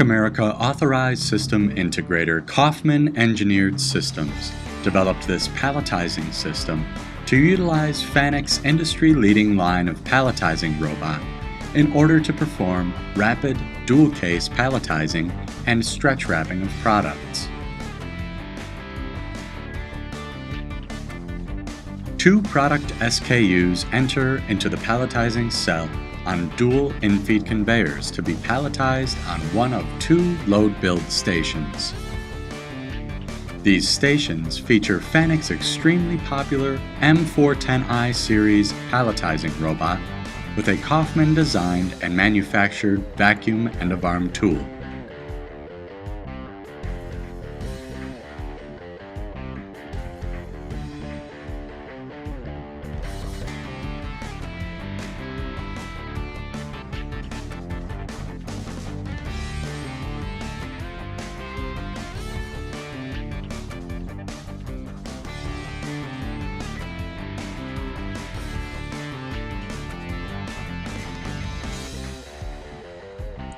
America authorized system integrator Kaufman Engineered Systems developed this palletizing system to utilize FANUC's industry-leading line of palletizing robot in order to perform rapid dual-case palletizing and stretch wrapping of products. Two product SKUs enter into the palletizing cell on dual in-feed conveyors to be palletized on one of two load build stations. These stations feature FANUC's extremely popular M410i series palletizing robot with a Kaufman designed and manufactured vacuum end-of-arm tool.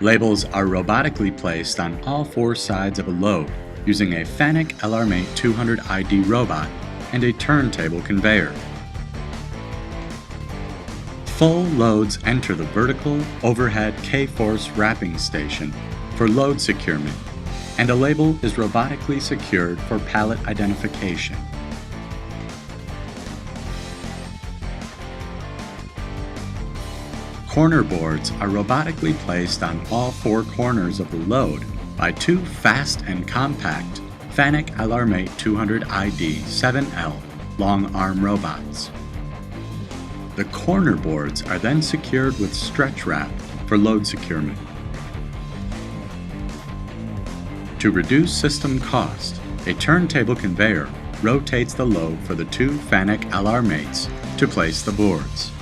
Labels are robotically placed on all four sides of a load using a FANUC LRmate 200ID robot and a turntable conveyor. Full loads enter the vertical overhead K-force wrapping station for load securement, and a label is robotically secured for pallet identification. Corner boards are robotically placed on all four corners of the load by two fast and compact FANUC LRmate 200ID 7L long arm robots. The corner boards are then secured with stretch wrap for load securement. To reduce system cost, a turntable conveyor rotates the load for the two FANUC LRmates to place the boards.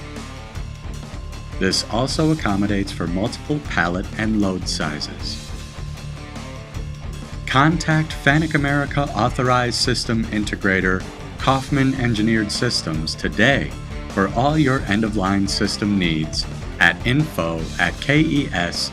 This also accommodates for multiple pallet and load sizes. Contact FANUC America Authorized System Integrator Kaufman Engineered Systems today for all your end-of-line system needs at info@kes-.